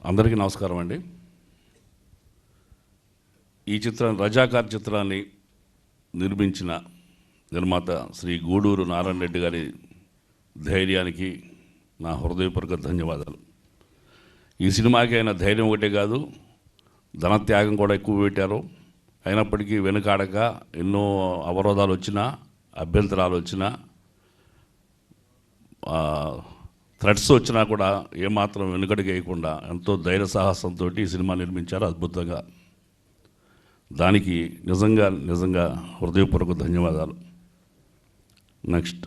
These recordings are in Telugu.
అందరికీ నమస్కారం అండి. ఈ చిత్రం రజాకార్ చిత్రాన్ని నిర్మించిన నిర్మాత శ్రీ గూడూరు నారాయణ రెడ్డి గారి ధైర్యానికి నా హృదయపూర్వక ధన్యవాదాలు. ఈ సినిమాకి అయిన ధైర్యం ఒకటే కాదు, ధనత్యాగం కూడా ఎక్కువ పెట్టారు. అయినప్పటికీ వెనుకాడక ఎన్నో అవరోధాలు వచ్చినా, అభ్యంతరాలు వచ్చినా, థ్రెట్స్ వచ్చినా కూడా ఏమాత్రం వెనుకడికి వేయకుండా ఎంతో ధైర్య సాహసంతో ఈ సినిమా నిర్మించారు అద్భుతంగా. దానికి నిజంగా హృదయపూర్వక ధన్యవాదాలు. నెక్స్ట్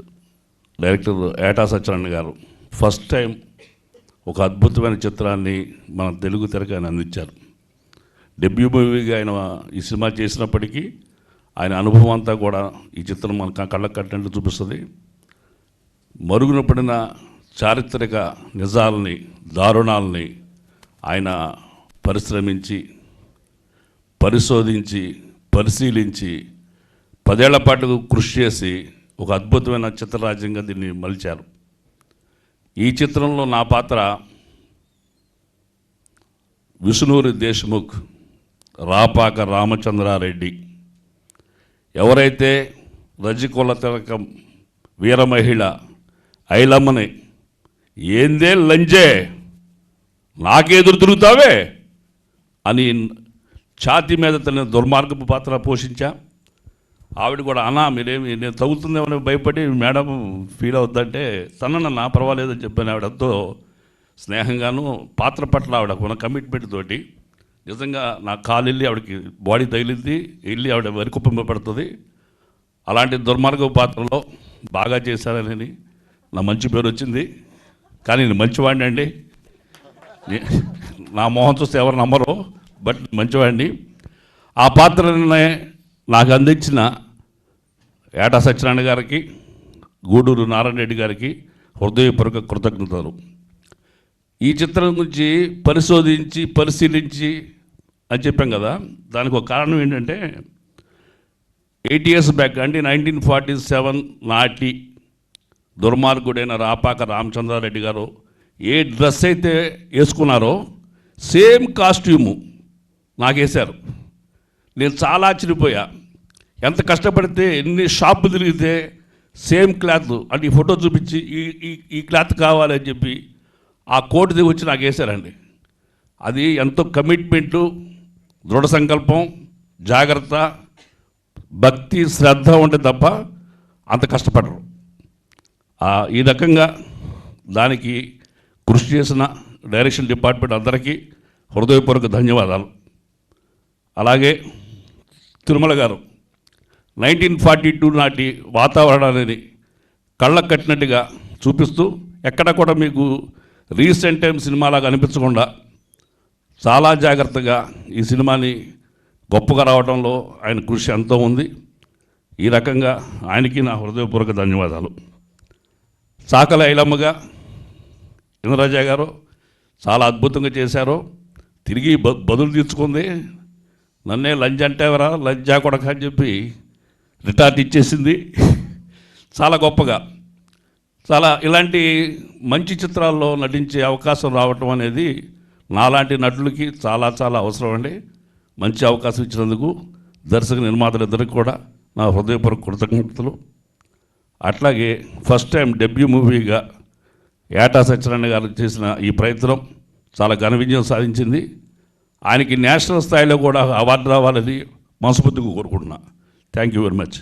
డైరెక్టర్ ఏటా సత్యనారాయణ గారు ఫస్ట్ టైం ఒక అద్భుతమైన చిత్రాన్ని మన తెలుగు తెరకు ఆయన అందించారు. డెబ్యూ మూవీగా ఆయన ఈ సినిమా చేసినప్పటికీ ఆయన అనుభవం అంతా కూడా ఈ చిత్రం మన కళ్ళకు కట్టినట్టు చూపిస్తుంది. మరుగున పడిన చారిత్రక నిజాలని, దారుణాలని ఆయన పరిశ్రమించి, పరిశోధించి, పరిశీలించి 10 ఏళ్ల పాటు కృషి చేసి ఒక అద్భుతమైన చిత్రరాజ్యంగా దీన్ని మలిచారు. ఈ చిత్రంలో నా పాత్ర విష్ణూరి దేశ్ముఖ్, రాపాక రామచంద్రారెడ్డి. ఎవరైతే రజికొల తిలకం వీర మహిళ ఐలమ్మని ఏందే లంజే నాకెదురు తిరుగుతావే అని ఛాతీ మీద తన దుర్మార్గపు పాత్ర పోషించా. ఆవిడ కూడా అన్నా మీరేమి నేను తగులుతుందేమని భయపడి మేడం ఫీల్ అవుద్దంటే తనన్న పర్వాలేదని చెప్పాను. ఆవిడతో స్నేహంగాను పాత్ర పట్ల ఆవిడ ఉన్న కమిట్మెంట్ తోటి నిజంగా నా కాలు వెళ్ళి ఆవిడకి బాడీ తగిలింది, వెళ్ళి ఆవిడ వరికుప్పబడుతుంది. అలాంటి దుర్మార్గపు పాత్రలో బాగా చేశారని నా మంచి పేరు వచ్చింది. కానీ నేను మంచివాడిని అండి, నా మొహం చూస్తే ఎవరు నమ్మరు, బట్ మంచివాడిని. ఆ పాత్రని నాకు అందించిన ఏటా సత్యనారాయణ గారికి, గూడూరు నారాయణ రెడ్డి గారికి హృదయపూర్వక కృతజ్ఞతలు. ఈ చిత్రం గురించి పరిశోధించి, పరిశీలించి అని చెప్పాం కదా, దానికి ఒక కారణం ఏంటంటే 8 years బ్యాక్ అంటే 1947 నాటి దుర్మార్గుడైన రాపాక రామచంద్రారెడ్డి గారు ఏ డ్రెస్ అయితే వేసుకున్నారో సేమ్ కాస్ట్యూము నాకేశారు. నేను చాలా ఆశ్చర్యపోయా. ఎంత కష్టపడితే, ఎన్ని షాపులు తిరిగితే సేమ్ క్లాత్ అంటే ఈ ఫోటో చూపించి ఈ క్లాత్ కావాలని చెప్పి ఆ కోట్ దిగి వచ్చి నాకు వేశారండి. అది ఎంతో కమిట్మెంటు, దృఢ సంకల్పం, జాగ్రత్త, భక్తి, శ్రద్ధ ఉంటే తప్ప అంత కష్టపడరు. ఈ రకంగా దానికి కృషి చేసిన డైరెక్షన్ డిపార్ట్మెంట్ అందరికీ హృదయపూర్వక ధన్యవాదాలు. అలాగే తిరుమల గారు 1942 నాటి వాతావరణాన్ని కళ్ళకు కట్టినట్టుగా చూపిస్తూ ఎక్కడ కూడా మీకు రీసెంట్ టైం సినిమాలాగా అనిపించకుండా చాలా జాగ్రత్తగా ఈ సినిమాని గొప్పగా రావడంలో ఆయన కృషి ఎంతో ఉంది. ఈ రకంగా ఆయనకి నా హృదయపూర్వక ధన్యవాదాలు. సాకల ఐలమ్మగా ఇంద్రరాజా గారు చాలా అద్భుతంగా చేశారు. తిరిగి బదులు తీర్చుకుంది. నన్నే లంచ్ అంటేవరా, లంచా కొడక అని చెప్పి రిటార్ట్ ఇచ్చేసింది. చాలా గొప్పగా, చాలా ఇలాంటి మంచి చిత్రాల్లో నటించే అవకాశం రావటం అనేది నాలాంటి నటులకి చాలా చాలా అవసరం అండి. మంచి అవకాశం ఇచ్చినందుకు దర్శక నిర్మాతలిద్దరికి కూడా నా హృదయపూర్వక కృతజ్ఞతలు. అట్లాగే ఫస్ట్ టైం డెబ్యూ మూవీగా ఏటా సత్యనారాయణ గారు చేసిన ఈ ప్రయత్నం చాలా ఘన విజయం సాధించింది. ఆయనకి నేషనల్ స్థాయిలో కూడా అవార్డు రావాలని మనస్ఫూర్తిగా కోరుకుంటున్నా. Thank you very much.